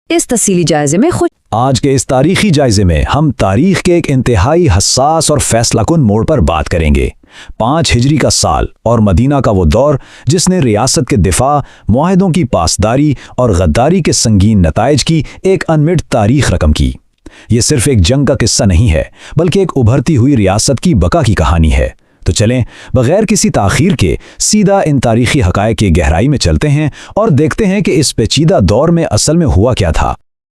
इस तफसीली जायजे में खुद आज के इस तारीखी जायजे में हम तारीख के एक इंतहाई हसास और फैसला कुन मोड़ पर बात करेंगे। 5 हिजरी का साल और मदीना का वो दौर जिसने रियासत के दिफा, मुआहदों की पासदारी और गद्दारी के संगीन नताइज की एक अनमिट तारीख रकम की। ये सिर्फ एक जंग का किस्सा नहीं है, बल्कि एक उभरती हुई रियासत की बका की कहानी है। तो चलें बगैर किसी ताख़ीर के सीधा इन तारीखी हक़ाइक़ की गहराई में चलते हैं और देखते हैं कि इस पेचीदा दौर में असल में हुआ क्या था।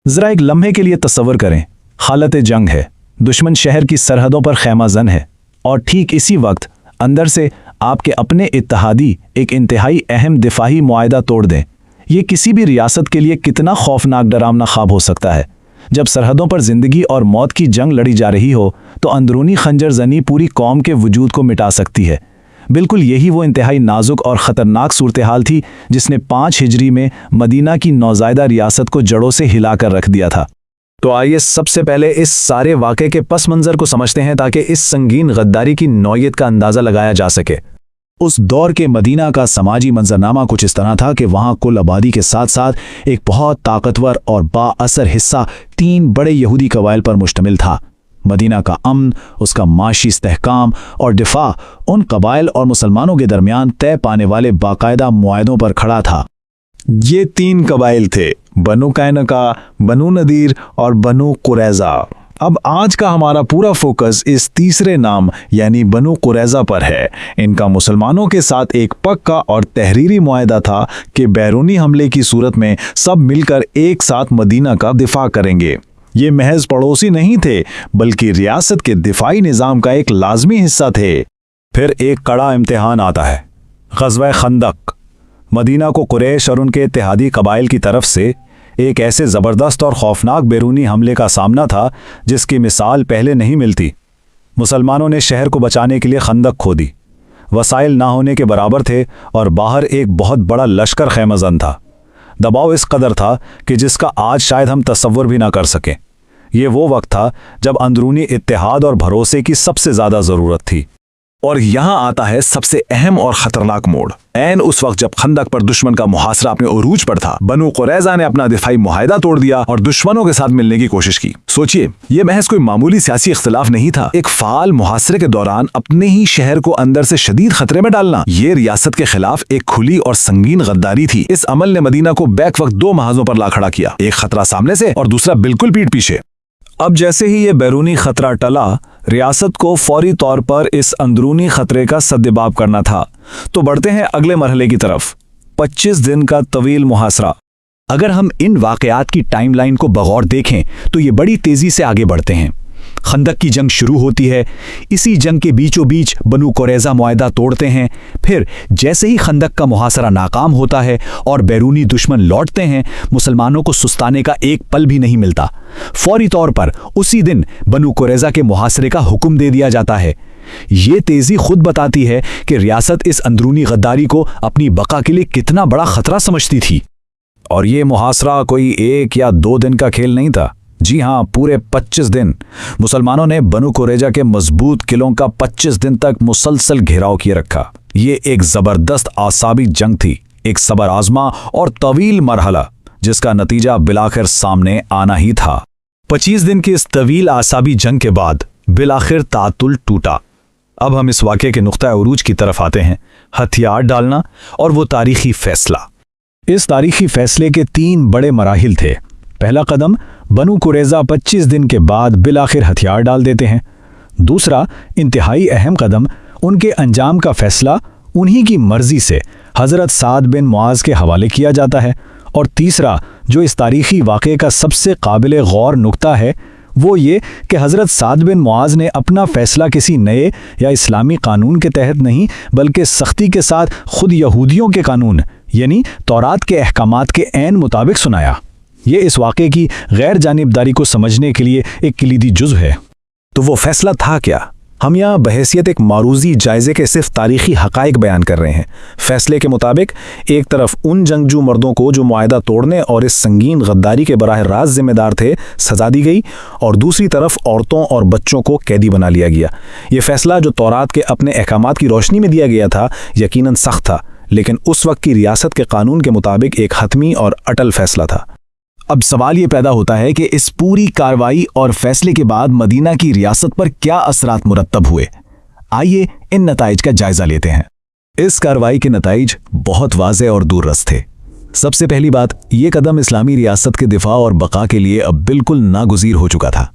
ज़रा एक लम्हे के लिए तसव्वुर करें, हालत जंग है, दुश्मन शहर की सरहदों पर खैमाजन है और ठीक इसी वक्त अंदर से आपके अपने इत्तेहादी एक इंतहाई अहम दिफाही मुआहदा तोड़ दें। ये किसी भी रियासत के लिए कितना खौफनाक डरावना ख्वाब हो सकता है। जब सरहदों पर ज़िंदगी और मौत की जंग लड़ी जा रही हो तो अंदरूनी खंजर जनी पूरी कौम के वजूद को मिटा सकती है। बिल्कुल यही वो इंतहाई नाजुक और ख़तरनाक सूरत हाल थी जिसने 5 हिजरी में मदीना की नौज़ायदा रियासत को जड़ों से हिलाकर रख दिया था। तो आइए सबसे पहले इस सारे वाक़े के पस मंज़र को समझते हैं ताकि इस संगीन गद्दारी की नौयत का अंदाज़ा लगाया जा सके। उस दौर के मदीना का समाजी मंजरनामा कुछ इस तरह था कि वहाँ कुल आबादी के साथ साथ एक बहुत ताकतवर और बाअसर हिस्सा 3 बड़े यहूदी कबाइल पर मुश्तमिल था। मदीना का अमन, उसका माशी इस्तेहकाम और दिफा उन कबाइल और मुसलमानों के दरमियान तय पाने वाले बाकायदा मुआहदों पर खड़ा था। ये 3 कबाइल थे, बनु कैनुका, बनु नदीर और बनु कुरैज़ा। अब आज का हमारा पूरा फोकस इस तीसरे नाम यानी बनु कुरैज़ा पर है। इनका मुसलमानों के साथ एक पक्का और तहरीरी मुआहदा था कि बैरूनी हमले की सूरत में सब मिलकर एक साथ मदीना का दिफा करेंगे। ये महज पड़ोसी नहीं थे बल्कि रियासत के दिफाई निज़ाम का एक लाजमी हिस्सा थे। फिर एक कड़ा इम्तिहान आता है, ग़ज़वा खंदक। मदीना को कुरैश और उनके इत्तेहादी कबाइल की तरफ से एक ऐसे ज़बरदस्त और खौफनाक बैरूनी हमले का सामना था जिसकी मिसाल पहले नहीं मिलती। मुसलमानों ने शहर को बचाने के लिए खंदक खोदी। वसाइल ना होने के बराबर थे और बाहर एक बहुत बड़ा लश्कर खैमज़न था। दबाव इस कदर था कि जिसका आज शायद हम तसव्वुर भी ना कर सकें। ये वो वक्त था जब अंदरूनी इत्तेहाद और भरोसे की सबसे ज़्यादा ज़रूरत थी। और यहाँ आता है सबसे अहम और ख़तरनाक मोड़। ऐन उस वक्त जब खंदक पर दुश्मन का मुहासरा अपने उरूज पर था, बनु कुरैज़ा ने अपना दिफाई मुआहदा तोड़ दिया और दुश्मनों के साथ मिलने की कोशिश की। सोचिए, ये महज कोई मामूली सियासी इख्तिलाफ नहीं था, एक फाल मुहासरे के दौरान अपने ही शहर को अंदर से शदीद खतरे में डालना। ये रियासत के खिलाफ एक खुली और संगीन गद्दारी थी। इस अमल ने मदीना को बैक वक्त 2 महाजों पर ला खड़ा किया, एक खतरा सामने से और दूसरा बिल्कुल पीठ पीछे। अब जैसे ही ये बैरूनी खतरा टला, रियासत को फौरी तौर पर इस अंदरूनी खतरे का सद्देबाब करना था। तो बढ़ते हैं अगले मरहले की तरफ, 25 दिन का तवील मुहासरा। अगर हम इन वाक़यात की टाइमलाइन को बगौर देखें तो ये बड़ी तेज़ी से आगे बढ़ते हैं। खंदक की जंग शुरू होती है, इसी जंग के बीचों बीच बनु कुरैज़ा मुआहदा तोड़ते हैं। फिर जैसे ही खंदक का मुहासरा नाकाम होता है और बैरूनी दुश्मन लौटते हैं, मुसलमानों को सुस्ताने का एक पल भी नहीं मिलता। फौरी तौर पर उसी दिन बनु कुरैज़ा के मुहासरे का हुक्म दे दिया जाता है। ये तेज़ी खुद बताती है कि रियासत इस अंदरूनी गद्दारी को अपनी बका के लिए कितना बड़ा खतरा समझती थी। और ये मुहासरा कोई 1 या 2 दिन का खेल नहीं था। जी हाँ, पूरे 25 दिन मुसलमानों ने बनु कुरैज़ा के मजबूत किलों का 25 दिन तक मुसलसल घेराव किए रखा। ये एक ज़बरदस्त आसाबी जंग थी, एक सबर आज़मा और तवील मरहला जिसका नतीजा बिलाखिर सामने आना ही था। 25 दिन की इस तवील आसाबी जंग के बाद बिलाखिर तातुल टूटा। अब हम इस वाक़े के नुक्ता उरूज की तरफ आते हैं, हथियार डालना और वो तारीखी फैसला। इस तारीखी फैसले के 3 बड़े मराहिल थे। पहला कदम, बनु कुरैज़ा 25 दिन के बाद बिलाखिर हथियार डाल देते हैं। दूसरा इंतहाई अहम कदम, उनके अंजाम का फैसला उन्हीं की मर्जी से हज़रत साद बिन मुआज़ के हवाले किया जाता है। और तीसरा, जो इस तारीखी वाक़े का सबसे काबिल गौर नुक्ता है, वो ये कि हज़रत साद बिन मुआज़ ने अपना फ़ैसला किसी नए या इस्लामी कानून के तहत नहीं बल्कि सख्ती के साथ खुद यहूदियों के कानून यानी तौरात के अहकामात के ऐन मुताबिक सुनाया। ये इस वाक़े की गैर जानिबदारी को समझने के लिए एक कलीदी जुज़ है। तो वो फ़ैसला था क्या? हम यहाँ बहैसियत एक मारूज़ी जायज़े के सिर्फ तारीख़ी हक़ाइक़ बयान कर रहे हैं। फ़ैसले के मुताबिक एक तरफ उन जंगजू मर्दों को जो मुआहदा तोड़ने और इस संगीन गद्दारी के बराह रास्त ज़िम्मेदार थे सज़ा दी गई, और दूसरी तरफ औरतों और बच्चों को कैदी बना लिया गया। ये फ़ैसला जो तौरात के अपने अहकामात की रोशनी में दिया गया था यकीनन सख्त था, लेकिन उस वक्त की रियासत के कानून के मुताबिक एक हतमी और अटल फ़ैसला था। اب سوال یہ پیدا ہوتا ہے کہ اس پوری کارروائی اور فیصلے کے بعد مدینہ کی ریاست پر کیا اثرات مرتب ہوئے؟ آئیے ان نتائج کا جائزہ لیتے ہیں۔ اس کارروائی کے نتائج بہت واضح اور دور رس تھے۔ سب سے پہلی بات، یہ قدم اسلامی ریاست کے دفاع اور بقا کے لیے اب بالکل ناگزیر ہو چکا تھا۔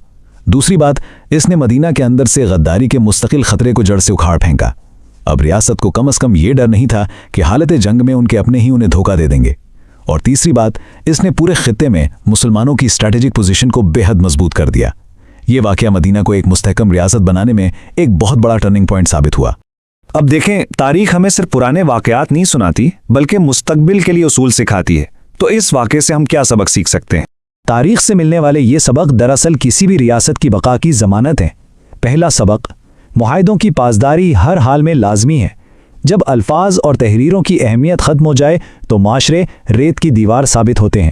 دوسری بات، اس نے مدینہ کے اندر سے غداری کے مستقل خطرے کو جڑ سے اکھاڑ پھینکا۔ اب ریاست کو کم از کم یہ ڈر نہیں تھا کہ حالت جنگ میں ان کے اپنے ہی انہیں دھوکہ دے دیں گے۔ اور تیسری بات، اس نے پورے خطے میں مسلمانوں کی اسٹریٹجک پوزیشن کو بے حد مضبوط کر دیا۔ یہ واقعہ مدینہ کو ایک مستحکم ریاست بنانے میں ایک بہت بڑا ٹرننگ پوائنٹ ثابت ہوا۔ اب دیکھیں، تاریخ ہمیں صرف پرانے واقعات نہیں سناتی بلکہ مستقبل کے لیے اصول سکھاتی ہے۔ تو اس واقعے سے ہم کیا سبق سیکھ سکتے ہیں؟ تاریخ سے ملنے والے یہ سبق دراصل کسی بھی ریاست کی بقا کی ضمانت ہیں۔ پہلا سبق، معاہدوں کی پاسداری ہر حال میں لازمی ہے۔ جب الفاظ اور تحریروں کی اہمیت ختم ہو جائے تو معاشرے ریت کی دیوار ثابت ہوتے ہیں۔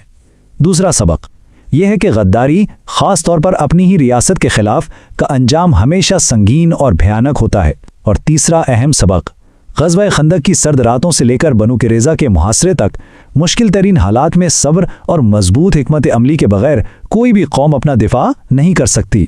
دوسرا سبق یہ ہے کہ غداری، خاص طور پر اپنی ہی ریاست کے خلاف، کا انجام ہمیشہ سنگین اور بھیانک ہوتا ہے۔ اور تیسرا اہم سبق، غزوہ خندق کی سرد راتوں سے لے کر بنو قریظہ کے محاصرے تک مشکل ترین حالات میں صبر اور مضبوط حکمت عملی کے بغیر کوئی بھی قوم اپنا دفاع نہیں کر سکتی۔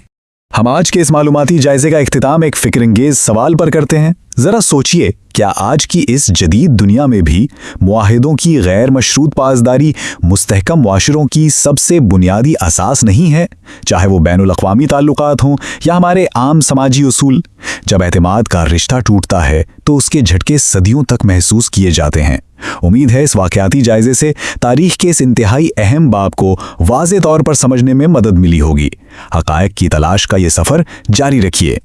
ہم آج کے اس معلوماتی جائزے کا اختتام ایک فکر انگیز سوال پر کرتے ہیں۔ ذرا سوچئے، کیا آج کی اس جدید دنیا میں بھی معاہدوں کی غیر مشروط پاسداری مستحکم معاشروں کی سب سے بنیادی اساس نہیں ہے؟ چاہے وہ بین الاقوامی تعلقات ہوں یا ہمارے عام سماجی اصول۔ جب اعتماد کا رشتہ ٹوٹتا ہے تو اس کے جھٹکے صدیوں تک محسوس کیے جاتے ہیں۔ امید ہے اس واقعاتی جائزے سے تاریخ کے اس انتہائی اہم باب کو واضح طور پر سمجھنے میں مدد ملی ہوگی۔ حقائق کی تلاش کا یہ سفر جاری رکھیے۔